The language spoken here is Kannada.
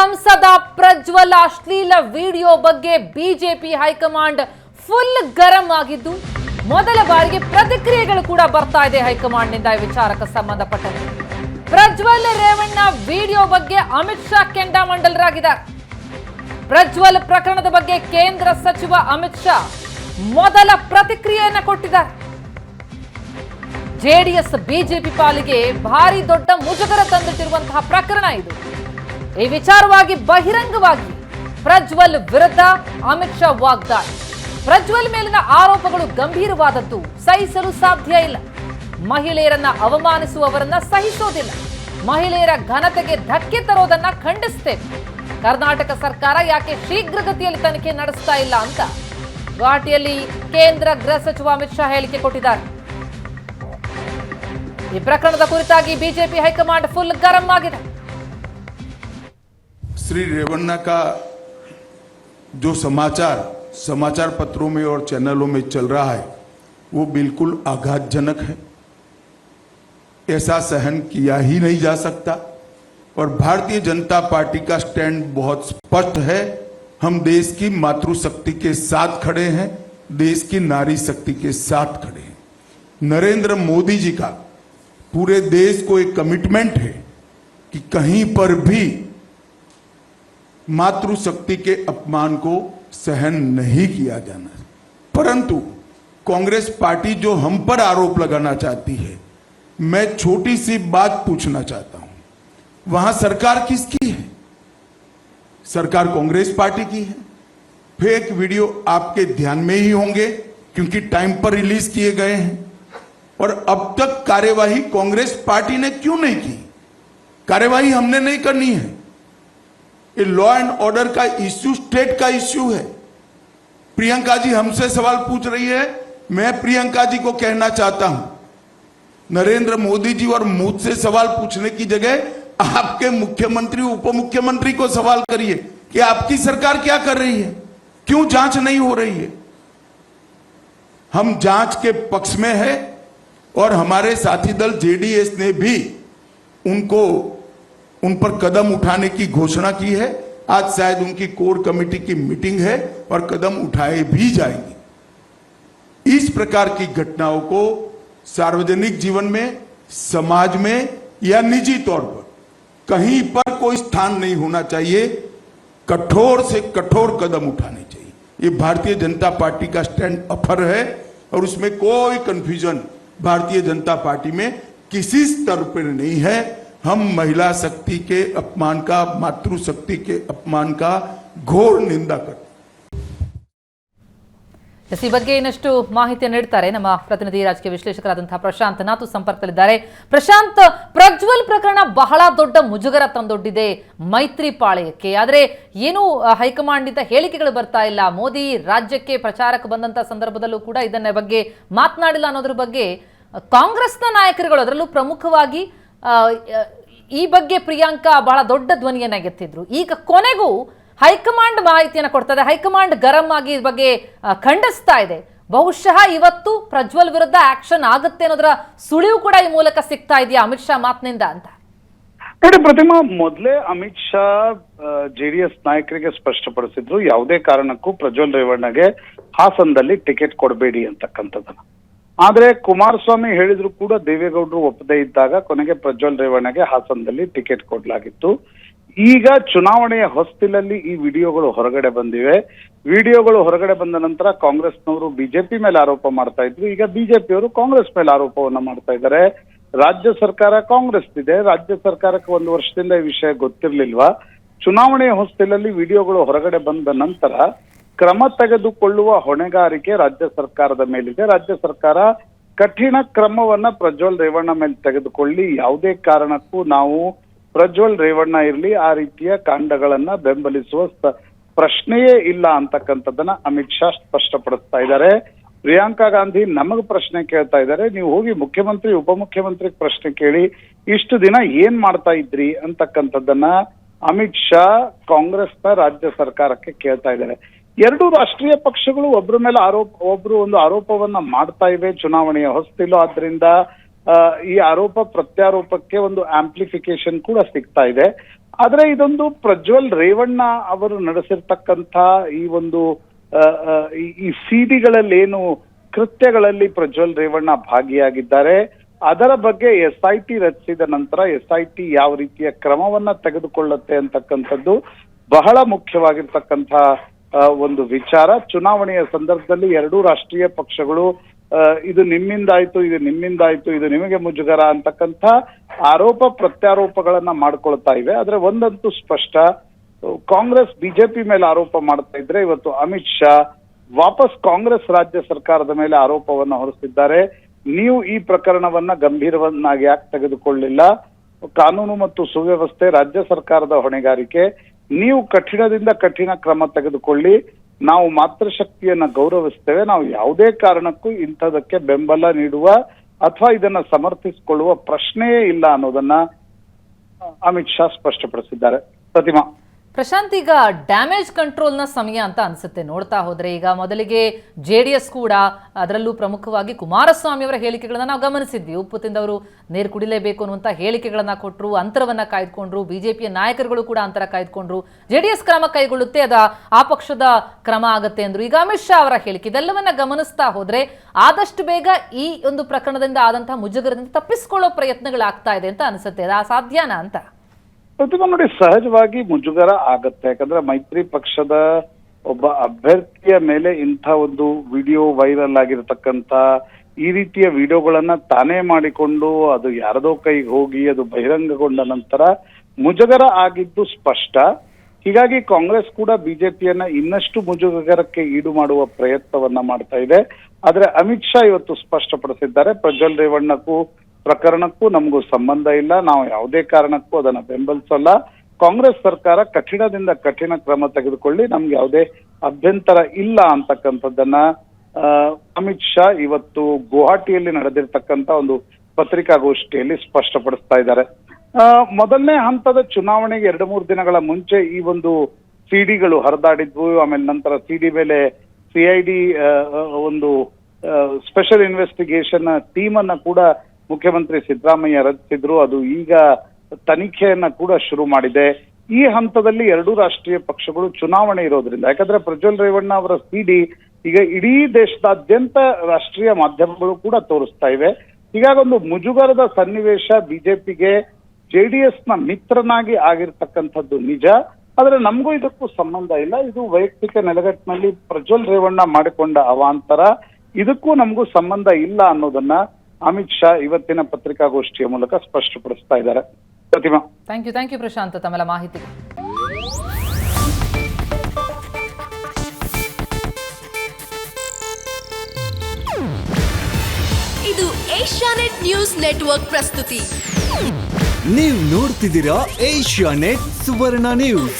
ಸಂಸದ ಪ್ರಜ್ವಲ್ ಅಶ್ಲೀಲ ವಿಡಿಯೋ ಬಗ್ಗೆ ಬಿಜೆಪಿ ಹೈಕಮಾಂಡ್ ಫುಲ್ ಗರಂ ಆಗಿದ್ದು ಮೊದಲ ಬಾರಿಗೆ ಪ್ರತಿಕ್ರಿಯೆಗಳು ಕೂಡ ಬರ್ತಾ ಇದೆ ಹೈಕಮಾಂಡ್ನಿಂದ ಈ ವಿಚಾರಕ್ಕೆ ಸಂಬಂಧಪಟ್ಟಂತೆ. ಪ್ರಜ್ವಲ್ ರೇವಣ್ಣ ವಿಡಿಯೋ ಬಗ್ಗೆ ಅಮಿತ್ ಶಾ ಕೆಂಡಾಮಂಡಲರಾಗಿದ್ದಾರೆ. ಪ್ರಜ್ವಲ್ ಪ್ರಕರಣದ ಬಗ್ಗೆ ಕೇಂದ್ರ ಸಚಿವ ಅಮಿತ್ ಶಾ ಮೊದಲ ಪ್ರತಿಕ್ರಿಯೆಯನ್ನು ಕೊಟ್ಟಿದ್ದಾರೆ. ಜೆಡಿಎಸ್ ಬಿಜೆಪಿ ಪಾಲಿಗೆ ಭಾರಿ ದೊಡ್ಡ ಮುಜುಗರ ತಂದಿಟ್ಟಿರುವಂತಹ ಪ್ರಕರಣ ಇದು. ಈ ವಿಚಾರವಾಗಿ ಬಹಿರಂಗವಾಗಿ ಪ್ರಜ್ವಲ್ ವಿರುದ್ಧ ಅಮಿತ್ ಶಾ ವಾಗ್ದಾಳಿ. ಪ್ರಜ್ವಲ್ ಮೇಲಿನ ಆರೋಪಗಳು ಗಂಭೀರವಾದದ್ದು, ಸಹಿಸಲು ಸಾಧ್ಯ ಇಲ್ಲ. ಮಹಿಳೆಯರನ್ನ ಅವಮಾನಿಸುವವರನ್ನ ಸಹಿಸೋದಿಲ್ಲ. ಮಹಿಳೆಯರ ಘನತೆಗೆ ಧಕ್ಕೆ ತರೋದನ್ನ ಖಂಡಿಸ್ತೇವೆ. ಕರ್ನಾಟಕ ಸರ್ಕಾರ ಯಾಕೆ ಶೀಘ್ರಗತಿಯಲ್ಲಿ ತನಿಖೆ ನಡೆಸ್ತಾ ಇಲ್ಲ ಅಂತ ಗುವಾಹಟಿಯಲ್ಲಿ ಕೇಂದ್ರ ಗೃಹ ಸಚಿವ ಅಮಿತ್ ಶಾ ಹೇಳಿಕೆ ಕೊಟ್ಟಿದ್ದಾರೆ. ಈ ಪ್ರಕರಣದ ಕುರಿತಾಗಿ ಬಿಜೆಪಿ ಹೈಕಮಾಂಡ್ ಫುಲ್ ಗರಂ ಆಗಿದೆ. श्री रेवन्ना का जो समाचार पत्रों में और चैनलों में चल रहा है वो बिल्कुल आघातजनक है. ऐसा सहन किया ही नहीं जा सकता और भारतीय जनता पार्टी का स्टैंड बहुत स्पष्ट है. हम देश की मातृशक्ति के साथ खड़े हैं, देश की नारी शक्ति के साथ खड़े हैं. नरेंद्र मोदी जी का पूरे देश को एक कमिटमेंट है कि कहीं पर भी मातृशक्ति के अपमान को सहन नहीं किया जाना. परंतु कांग्रेस पार्टी जो हम पर आरोप लगाना चाहती है, मैं छोटी सी बात पूछना चाहता हूं. वहां सरकार किसकी है? सरकार कांग्रेस पार्टी की है. फेक वीडियो आपके ध्यान में ही होंगे क्योंकि टाइम पर रिलीज किए गए हैं. और अब तक कार्यवाही कांग्रेस पार्टी ने क्यों नहीं की? कार्यवाही हमने नहीं करनी है. ये लॉ एंड ऑर्डर का इश्यू स्टेट का इश्यू है. प्रियंका जी हमसे सवाल पूछ रही है. मैं प्रियंका जी को कहना चाहता हूं, नरेंद्र मोदी जी और मुझसे सवाल पूछने की जगह आपके मुख्यमंत्री उप मुख्यमंत्री को सवाल करिए कि आपकी सरकार क्या कर रही है, क्यों जांच नहीं हो रही है. हम जांच के पक्ष में है और हमारे साथी दल जेडीएस ने भी उन पर कदम उठाने की घोषणा की है. आज शायद उनकी कोर कमेटी की मीटिंग है और कदम उठाए भी जाएंगे. इस प्रकार की घटनाओं को सार्वजनिक जीवन में, समाज में या निजी तौर पर कहीं पर कोई स्थान नहीं होना चाहिए. कठोर से कठोर कदम उठाने चाहिए. ये भारतीय जनता पार्टी का स्टैंड अफर है और उसमें कोई कंफ्यूजन भारतीय जनता पार्टी में किसी स्तर पर नहीं है. हम महिला शक्ति के अपमान का, मातृशक्ति के अपमान का घोर निंदा करते. ಈ ಬಗ್ಗೆ ಇನ್ನಷ್ಟು ಮಾಹಿತಿಯನ್ನು ನೀಡ್ತಾರೆ ನಮ್ಮ ಪ್ರತಿನಿಧಿ ರಾಜಕೀಯ ವಿಶ್ಲೇಷಕರಾದಂತಹ ಪ್ರಶಾಂತ್ ನಾತು ಸಂಪರ್ಕದಲ್ಲಿದ್ದಾರೆ. ಪ್ರಶಾಂತ್, ಪ್ರಜ್ವಲ್ ಪ್ರಕರಣ ಬಹಳ ದೊಡ್ಡ ಮುಜುಗರ ತಂದೊಡ್ಡಿದೆ ಮೈತ್ರಿ ಪಾಳೆಯಕ್ಕೆ. ಆದರೆ ಏನು ಹೈಕಮಾಂಡ್ನಿಂದ ಹೇಳಿಕೆಗಳು ಬರ್ತಾ ಇಲ್ಲ. ಮೋದಿ ರಾಜ್ಯಕ್ಕೆ ಪ್ರಚಾರಕ್ಕೆ ಬಂದಂತ ಸಂದರ್ಭದಲ್ಲೂ ಕೂಡ ಇದನ್ನ ಬಗ್ಗೆ ಮಾತನಾಡಿಲ್ಲ ಅನ್ನೋದ್ರ ಬಗ್ಗೆ ಕಾಂಗ್ರೆಸ್ನ ನಾಯಕರುಗಳು, ಅದರಲ್ಲೂ ಪ್ರಮುಖವಾಗಿ ಈ ಬಗ್ಗೆ ಪ್ರಿಯಾಂಕಾ ಬಹಳ ದೊಡ್ಡ ಧ್ವನಿಯನ್ನ ಎತ್ತಿದ್ರು. ಈಗ ಕೊನೆಗೂ ಹೈಕಮಾಂಡ್ ಮಾಹಿತಿಯನ್ನು ಕೊಡ್ತದೆ. ಹೈಕಮಾಂಡ್ ಗರಂ ಆಗಿ ಈ ಬಗ್ಗೆ ಖಂಡಿಸ್ತಾ ಇದೆ. ಬಹುಶಃ ಇವತ್ತು ಪ್ರಜ್ವಲ್ ವಿರುದ್ಧ ಆಕ್ಷನ್ ಆಗುತ್ತೆ ಅನ್ನೋದರ ಸುಳಿವು ಕೂಡ ಈ ಮೂಲಕ ಸಿಗ್ತಾ ಇದೆಯಾ ಅಮಿತ್ ಶಾ ಮಾತಿನಿಂದ ಅಂತ? ನೋಡಿ ಪ್ರತಿಮಾ, ಮೊದಲೇ ಅಮಿತ್ ಶಾ ಜೆಡಿಎಸ್ ನಾಯಕರಿಗೆ ಸ್ಪಷ್ಟಪಡಿಸಿದ್ರು, ಯಾವುದೇ ಕಾರಣಕ್ಕೂ ಪ್ರಜ್ವಲ್ ರೇವಣ್ಣಗೆ ಹಾಸನದಲ್ಲಿ ಟಿಕೆಟ್ ಕೊಡಬೇಡಿ ಅಂತಕ್ಕಂಥದ್ದನ್ನ. ಆದ್ರೆ ಕುಮಾರಸ್ವಾಮಿ ಹೇಳಿದ್ರು ಕೂಡ ದೇವೇಗೌಡರು ಒಪ್ಪದೇ ಇದ್ದಾಗ ಕೊನೆಗೆ ಪ್ರಜ್ವಲ್ ರೇವಣ್ಣಗೆ ಹಾಸನದಲ್ಲಿ ಟಿಕೆಟ್ ಕೊಡಲಾಗಿತ್ತು. ಈಗ ಚುನಾವಣೆಯ ಹೊಸ್ತಿಲಲ್ಲಿ ಈ ವಿಡಿಯೋಗಳು ಹೊರಗಡೆ ಬಂದಿವೆ. ವಿಡಿಯೋಗಳು ಹೊರಗಡೆ ಬಂದ ನಂತರ ಕಾಂಗ್ರೆಸ್ನವರು ಬಿಜೆಪಿ ಮೇಲೆ ಆರೋಪ ಮಾಡ್ತಾ ಇದ್ರು. ಈಗ ಬಿಜೆಪಿಯವರು ಕಾಂಗ್ರೆಸ್ ಮೇಲೆ ಆರೋಪವನ್ನ ಮಾಡ್ತಾ ಇದ್ದಾರೆ. ರಾಜ್ಯ ಸರ್ಕಾರ ಕಾಂಗ್ರೆಸ್ ಇದೆ, ರಾಜ್ಯ ಸರ್ಕಾರಕ್ಕೆ 1 ವರ್ಷದಿಂದ ಈ ವಿಷಯ ಗೊತ್ತಿರ್ಲಿಲ್ವಾ? ಚುನಾವಣೆಯ ಹೊಸ್ತಿಲಲ್ಲಿ ವಿಡಿಯೋಗಳು ಹೊರಗಡೆ ಬಂದ ನಂತರ ಕ್ರಮ ತೆಗೆದುಕೊಳ್ಳುವ ಹೊಣೆಗಾರಿಕೆ ರಾಜ್ಯ ಸರ್ಕಾರದ ಮೇಲಿದೆ. ರಾಜ್ಯ ಸರ್ಕಾರ ಕಠಿಣ ಕ್ರಮವನ್ನ ಪ್ರಜ್ವಲ್ ರೇವಣ್ಣ ಮೇಲೆ ತೆಗೆದುಕೊಳ್ಳಿ. ಯಾವುದೇ ಕಾರಣಕ್ಕೂ ನಾವು ಪ್ರಜ್ವಲ್ ರೇವಣ್ಣ ಇರ್ಲಿ ಆ ರೀತಿಯ ಕಾಂಡಗಳನ್ನ ಬೆಂಬಲಿಸುವ ಪ್ರಶ್ನೆಯೇ ಇಲ್ಲ ಅಂತಕ್ಕಂಥದ್ದನ್ನ ಅಮಿತ್ ಶಾ ಸ್ಪಷ್ಟಪಡಿಸ್ತಾ ಇದ್ದಾರೆ. ಪ್ರಿಯಾಂಕಾ ಗಾಂಧಿ ನಮಗ್ ಪ್ರಶ್ನೆ ಕೇಳ್ತಾ ಇದ್ದಾರೆ, ನೀವು ಹೋಗಿ ಮುಖ್ಯಮಂತ್ರಿ ಉಪಮುಖ್ಯಮಂತ್ರಿ ಪ್ರಶ್ನೆ ಕೇಳಿ, ಇಷ್ಟು ದಿನ ಏನ್ ಮಾಡ್ತಾ ಇದ್ರಿ ಅಂತಕ್ಕಂಥದ್ದನ್ನ ಅಮಿತ್ ಶಾ ಕಾಂಗ್ರೆಸ್ನ ರಾಜ್ಯ ಸರ್ಕಾರಕ್ಕೆ ಕೇಳ್ತಾ ಇದ್ದಾರೆ. ಎರಡೂ ರಾಷ್ಟ್ರೀಯ ಪಕ್ಷಗಳು ಒಬ್ರು ಒಂದು ಆರೋಪವನ್ನ ಮಾಡ್ತಾ ಇವೆ ಚುನಾವಣೆಯ ಹೊಸ್ತಿಲು. ಆದ್ರಿಂದ ಈ ಆರೋಪ ಪ್ರತ್ಯಾರೋಪಕ್ಕೆ ಒಂದು ಆಂಪ್ಲಿಫಿಕೇಶನ್ ಕೂಡ ಸಿಗ್ತಾ ಇದೆ. ಆದ್ರೆ ಇದೊಂದು ಪ್ರಜ್ವಲ್ ರೇವಣ್ಣ ಅವರು ನಡೆಸಿರ್ತಕ್ಕಂಥ ಈ ಒಂದು ಈ ಸಿಡಿಗಳಲ್ಲಿ ಏನು ಕೃತ್ಯಗಳಲ್ಲಿ ಪ್ರಜ್ವಲ್ ರೇವಣ್ಣ ಭಾಗಿಯಾಗಿದ್ದಾರೆ, ಅದರ ಬಗ್ಗೆ SIT ರಚಿಸಿದ ನಂತರ SIT ಯಾವ ರೀತಿಯ ಕ್ರಮವನ್ನ ತೆಗೆದುಕೊಳ್ಳುತ್ತೆ ಅಂತಕ್ಕಂಥದ್ದು ಬಹಳ ಮುಖ್ಯವಾಗಿರ್ತಕ್ಕಂಥ ಒಂದು ವಿಚಾರ. ಚುನಾವಣೆಯ ಸಂದರ್ಭದಲ್ಲಿ ಎರಡೂ ರಾಷ್ಟ್ರೀಯ ಪಕ್ಷಗಳು ಇದು ನಿಮ್ಮಿಂದಾಯ್ತು, ಇದು ನಿಮ್ಮಿಂದಾಯ್ತು, ಇದು ನಿಮಗೆ ಮುಜುಗರ ಅಂತಕ್ಕಂಥ ಆರೋಪ ಪ್ರತ್ಯಾರೋಪಗಳನ್ನ ಮಾಡ್ಕೊಳ್ತಾ ಇವೆ. ಆದ್ರೆ ಒಂದಂತೂ ಸ್ಪಷ್ಟ, ಕಾಂಗ್ರೆಸ್ ಬಿಜೆಪಿ ಮೇಲೆ ಆರೋಪ ಮಾಡ್ತಾ ಇದ್ರೆ ಇವತ್ತು ಅಮಿತ್ ಶಾ ವಾಪಸ್ ಕಾಂಗ್ರೆಸ್ ರಾಜ್ಯ ಸರ್ಕಾರದ ಮೇಲೆ ಆರೋಪವನ್ನ ಹೊರಿಸಿದ್ದಾರೆ. ನೀವು ಈ ಪ್ರಕರಣವನ್ನ ಗಂಭೀರವನ್ನಾಗಿ ಯಾಕೆ ತೆಗೆದುಕೊಳ್ಳಿಲ್ಲ? ಕಾನೂನು ಮತ್ತು ಸುವ್ಯವಸ್ಥೆ ರಾಜ್ಯ ಸರ್ಕಾರದ ಹೊಣೆಗಾರಿಕೆ. ನೀವು ಕಠಿಣದಿಂದ ಕಠಿಣ ಕ್ರಮ ತೆಗೆದುಕೊಳ್ಳಿ, ನಾವು ಮಾತೃಶಕ್ತಿಯನ್ನ ಗೌರವಿಸ್ತೇವೆ, ನಾವು ಯಾವುದೇ ಕಾರಣಕ್ಕೂ ಇಂಥದಕ್ಕೆ ಬೆಂಬಲ ನೀಡುವ ಅಥವಾ ಇದನ್ನ ಸಮರ್ಥಿಸಿಕೊಳ್ಳುವ ಪ್ರಶ್ನೆಯೇ ಇಲ್ಲ ಅನ್ನೋದನ್ನ ಅಮಿತ್ ಶಾ ಸ್ಪಷ್ಟಪಡಿಸಿದ್ದಾರೆ. ಪ್ರತಿಮಾ. ಪ್ರಶಾಂತ್, ಈಗ ಡ್ಯಾಮೇಜ್ ಕಂಟ್ರೋಲ್ನ ಸಮಯ ಅಂತ ಅನ್ಸುತ್ತೆ ನೋಡ್ತಾ ಹೋದ್ರೆ. ಈಗ ಮೊದಲಿಗೆ JDS ಕೂಡ, ಅದರಲ್ಲೂ ಪ್ರಮುಖವಾಗಿ ಕುಮಾರಸ್ವಾಮಿ ಅವರ ಹೇಳಿಕೆಗಳನ್ನ ನಾವು ಗಮನಿಸಿದ್ವಿ. ಉಪ್ಪು ತಿಂದವರು ನೀರು ಕುಡಿಲೇಬೇಕು ಅನ್ನುವಂಥ ಹೇಳಿಕೆಗಳನ್ನ ಕೊಟ್ಟರು, ಅಂತರವನ್ನ ಕಾಯ್ದುಕೊಂಡ್ರು. ಬಿಜೆಪಿಯ ನಾಯಕರುಗಳು ಕೂಡ ಅಂತರ ಕಾಯ್ದುಕೊಂಡ್ರು. JDS ಕ್ರಮ ಕೈಗೊಳ್ಳುತ್ತೆ, ಆ ಪಕ್ಷದ ಕ್ರಮ ಆಗತ್ತೆ ಅಂದ್ರು. ಈಗ ಅಮಿತ್ ಶಾ ಅವರ ಹೇಳಿಕೆ, ಇದೆಲ್ಲವನ್ನ ಗಮನಿಸ್ತಾ ಹೋದ್ರೆ ಆದಷ್ಟು ಬೇಗ ಈ ಒಂದು ಪ್ರಕರಣದಿಂದ ಆದಂತಹ ಮುಜುಗರದಿಂದ ತಪ್ಪಿಸಿಕೊಳ್ಳೋ ಪ್ರಯತ್ನಗಳಾಗ್ತಾ ಇದೆ ಅಂತ ಅನ್ಸುತ್ತೆ. ಅದು ಸಾಧ್ಯನಾ ಅಂತ? ಪ್ರತಿಮಾ ನೋಡಿ, ಸಹಜವಾಗಿ ಮುಜುಗರ ಆಗತ್ತೆ. ಯಾಕಂದ್ರೆ ಮೈತ್ರಿ ಪಕ್ಷದ ಒಬ್ಬ ಅಭ್ಯರ್ಥಿಯ ಮೇಲೆ ಇಂಥ ಒಂದು ವಿಡಿಯೋ ವೈರಲ್ ಆಗಿರತಕ್ಕಂತ ಈ ರೀತಿಯ ವಿಡಿಯೋಗಳನ್ನ ತಾನೇ ಮಾಡಿಕೊಂಡು ಅದು ಯಾರದೋ ಕೈಗೆ ಹೋಗಿ ಅದು ಬಹಿರಂಗಗೊಂಡ ನಂತರ ಮುಜುಗರ ಆಗಿದ್ದು ಸ್ಪಷ್ಟ. ಹೀಗಾಗಿ ಕಾಂಗ್ರೆಸ್ ಕೂಡ ಬಿಜೆಪಿಯನ್ನ ಇನ್ನಷ್ಟು ಮುಜುಗರಕ್ಕೆ ಈಡು ಮಾಡುವ ಪ್ರಯತ್ನವನ್ನ ಮಾಡ್ತಾ ಇದೆ. ಆದ್ರೆ ಅಮಿತ್ ಶಾ ಇವತ್ತು ಸ್ಪಷ್ಟಪಡಿಸಿದ್ದಾರೆ, ಪ್ರಜ್ವಲ್ ರೇವಣ್ಣಕ್ಕೂ ಪ್ರಕರಣಕ್ಕೂ ನಮಗೂ ಸಂಬಂಧ ಇಲ್ಲ, ನಾವು ಯಾವುದೇ ಕಾರಣಕ್ಕೂ ಅದನ್ನ ಬೆಂಬಲಿಸಲ್ಲ. ಕಾಂಗ್ರೆಸ್ ಸರ್ಕಾರ ಕಠಿಣದಿಂದ ಕಠಿಣ ಕ್ರಮ ತೆಗೆದುಕೊಳ್ಳಿ, ನಮ್ಗೆ ಯಾವುದೇ ಅಭ್ಯಂತರ ಇಲ್ಲ ಅಂತಕ್ಕಂಥದ್ದನ್ನ ಅಮಿತ್ ಶಾ ಇವತ್ತು ಗುವಾಹಟಿಯಲ್ಲಿ ನಡೆದಿರ್ತಕ್ಕಂಥ ಒಂದು ಪತ್ರಿಕಾಗೋಷ್ಠಿಯಲ್ಲಿ ಸ್ಪಷ್ಟಪಡಿಸ್ತಾ ಇದ್ದಾರೆ. ಮೊದಲನೇ ಹಂತದ ಚುನಾವಣೆಗೆ 2-3 ದಿನಗಳ ಮುಂಚೆ ಈ ಒಂದು ಸಿಡಿಗಳು ಹರಿದಾಡಿದ್ವು. ಆಮೇಲೆ ನಂತರ ಸಿಡಿ ಮೇಲೆ CID ಒಂದು ಸ್ಪೆಷಲ್ ಇನ್ವೆಸ್ಟಿಗೇಷನ್ ಟೀಮ್ ಅನ್ನ ಕೂಡ ಮುಖ್ಯಮಂತ್ರಿ ಸಿದ್ದರಾಮಯ್ಯ ರಚಿಸಿದ್ರು. ಅದು ಈಗ ತನಿಖೆಯನ್ನ ಕೂಡ ಶುರು ಮಾಡಿದೆ. ಈ ಹಂತದಲ್ಲಿ ಎರಡೂ ರಾಷ್ಟ್ರೀಯ ಪಕ್ಷಗಳು ಚುನಾವಣೆ ಇರೋದ್ರಿಂದ, ಯಾಕಂದ್ರೆ ಪ್ರಜ್ವಲ್ ರೇವಣ್ಣ ಅವರ ಸಿಡಿ ಈಗ ಇಡೀ ದೇಶದಾದ್ಯಂತ ರಾಷ್ಟ್ರೀಯ ಮಾಧ್ಯಮಗಳು ಕೂಡ ತೋರಿಸ್ತಾ ಇವೆ. ಹೀಗಾಗಿ ಒಂದು ಮುಜುಗರದ ಸನ್ನಿವೇಶ ಬಿಜೆಪಿಗೆ JDS ನ ಮಿತ್ರನಾಗಿ ಆಗಿರ್ತಕ್ಕಂಥದ್ದು ನಿಜ. ಆದ್ರೆ ನಮಗೂ ಇದಕ್ಕೂ ಸಂಬಂಧ ಇಲ್ಲ. ಇದು ವೈಯಕ್ತಿಕ ನೆಲೆಗಟ್ಟಿನಲ್ಲಿ ಪ್ರಜ್ವಲ್ ರೇವಣ್ಣ ಮಾಡಿಕೊಂಡ ಅವಾಂತರ, ಇದಕ್ಕೂ ನಮಗೂ ಸಂಬಂಧ ಇಲ್ಲ ಅನ್ನೋದನ್ನ ಅಮಿತ್ ಶಾ ಇವತ್ತಿನ ಪತ್ರಿಕಾಗೋಷ್ಠಿಯ ಮೂಲಕ ಸ್ಪಷ್ಟಪಡಿಸ್ತಾ ಇದ್ದಾರೆ. ಪ್ರತಿಮಾ. ಥ್ಯಾಂಕ್ ಯು ಪ್ರಶಾಂತ್ ತಮ್ಮೆಲ್ಲ ಮಾಹಿತಿ. ಇದು ಏಷ್ಯಾನೆಟ್ ನ್ಯೂಸ್ ನೆಟ್ವರ್ಕ್ ಪ್ರಸ್ತುತಿ. ನೀವು ನೋಡ್ತಿದ್ದೀರಾ ಏಷ್ಯಾನೆಟ್ ಸುವರ್ಣ ನ್ಯೂಸ್.